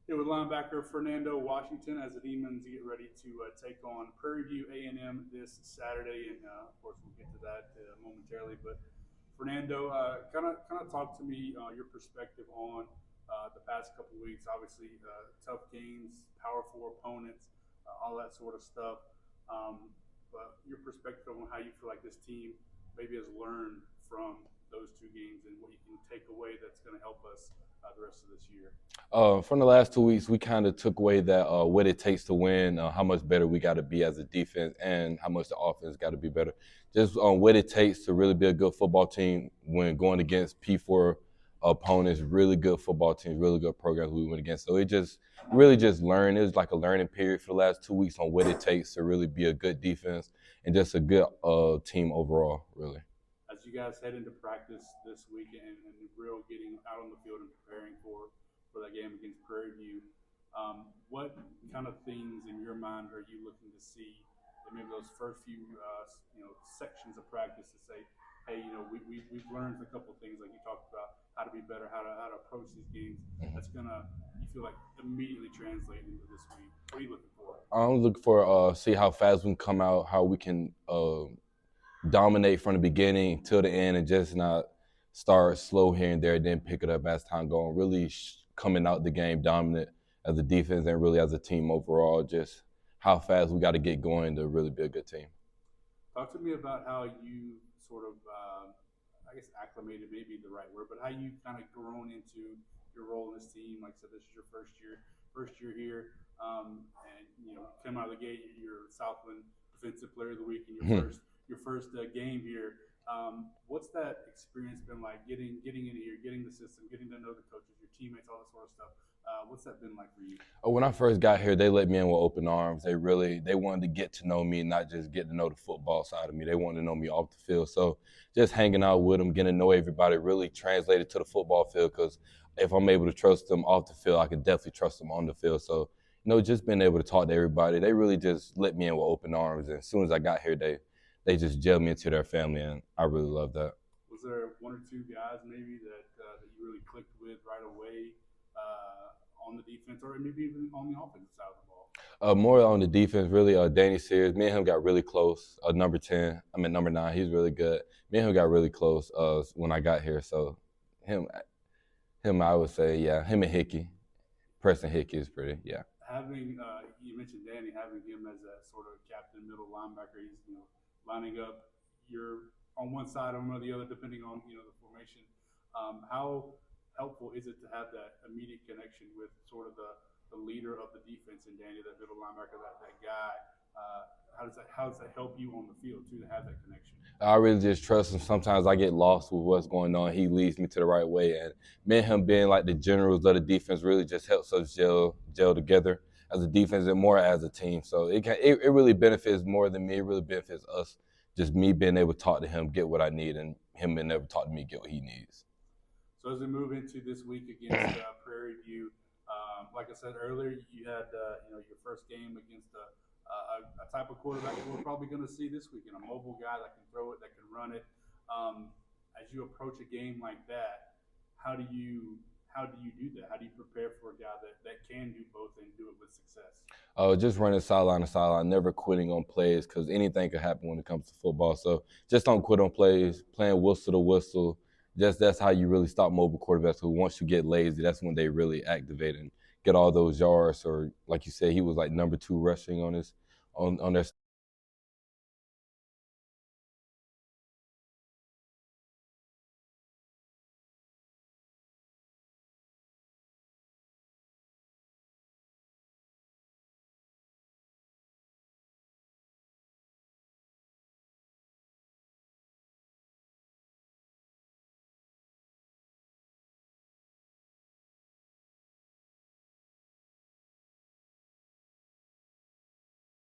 Here with linebacker Fernando Washington as the Demons get ready to take on Prairie View A&M this Saturday, and of course we'll get to that momentarily. But Fernando, kind of talk to me your perspective on the past couple of weeks. Obviously, tough games, powerful opponents, all that sort of stuff. But your perspective on how you feel like this team maybe has learned from those two games and what you can take away that's going to help us the rest of this year. From the last 2 weeks, we kind of took away that what it takes to win, how much better we got to be as a defense, and how much the offense got to be better. Just what it takes to really be a good football team when going against P4 opponents, really good football teams, really good programs we went against. So it just really just learned. It was like a learning period for the last 2 weeks on what it takes to really be a good defense and just a good team overall, really. As you guys head into practice this weekend and real getting out on the field and preparing for that game against Prairie View, what kind of things in your mind are you looking to see in maybe those first few sections of practice to say, hey, we've learned a couple of things like you talked about how to be better, how to approach these games. That's gonna you feel like immediately translate into this week. What are you looking for? I'm looking for see how fast we can come out, how we can dominate from the beginning till the end, and just not start slow here and there, then pick it up as time goes on. Really coming out the game dominant as a defense and really as a team overall. Just how fast we got to get going to really be a good team. Talk to me about how you sort of, I guess, acclimated may be the right word, but how you kind of grown into your role in this team. Like I said, this is your first year here, and came out of the gate, you're Southland Defensive Player of the Week in your first game here. What's that experience been like? Getting in here, getting the system, getting to know the coaches, your teammates, all that sort of stuff. What's that been like for you? When I first got here, they let me in with open arms. They wanted to get to know me, not just get to know the football side of me. They wanted to know me off the field. So just hanging out with them, getting to know everybody, really translated to the football field. Because if I'm able to trust them off the field, I can definitely trust them on the field. So just being able to talk to everybody, they really just let me in with open arms. And as soon as I got here, they just gelled me into their family, and I really love that. Was there one or two guys maybe that you really clicked with right away on the defense, or maybe even on the offensive side of the ball? More on the defense, really. Danny Sears, me and him got really close. Number 10, number 9, he's really good. Me and him got really close when I got here. So him, I would say, yeah. Him and Hickey, Preston Hickey is pretty, yeah. Having you mentioned Danny, having him as a sort of captain middle linebacker, he's lining up. You're on one side, I'm on the other, depending on the formation. How helpful is it to have that immediate connection with sort of the leader of the defense in Danny, that middle linebacker, that guy? How does that help you on the field too, to have that connection? I really just trust him. Sometimes I get lost with what's going on. He leads me to the right way, and me and him being like the generals of the defense really just helps us gel together as a defense and more as a team. So it really benefits more than me. It really benefits us. Just me being able to talk to him, get what I need, and him being able to talk to me, get what he needs. So as we move into this week against Prairie View, like I said earlier, you had your first game against a type of quarterback that we're probably going to see this weekend, a mobile guy that can throw it, that can run it. As you approach a game like that, how do you do that? How do you prepare for a guy that can do both and do it with success? Just running sideline to sideline, never quitting on plays, because anything could happen when it comes to football. So just don't quit on plays, playing whistle to whistle. Just that's how you really stop mobile quarterbacks. So once you get lazy, that's when they really activate and get all those yards. Or like you said, he was like number 2 rushing on their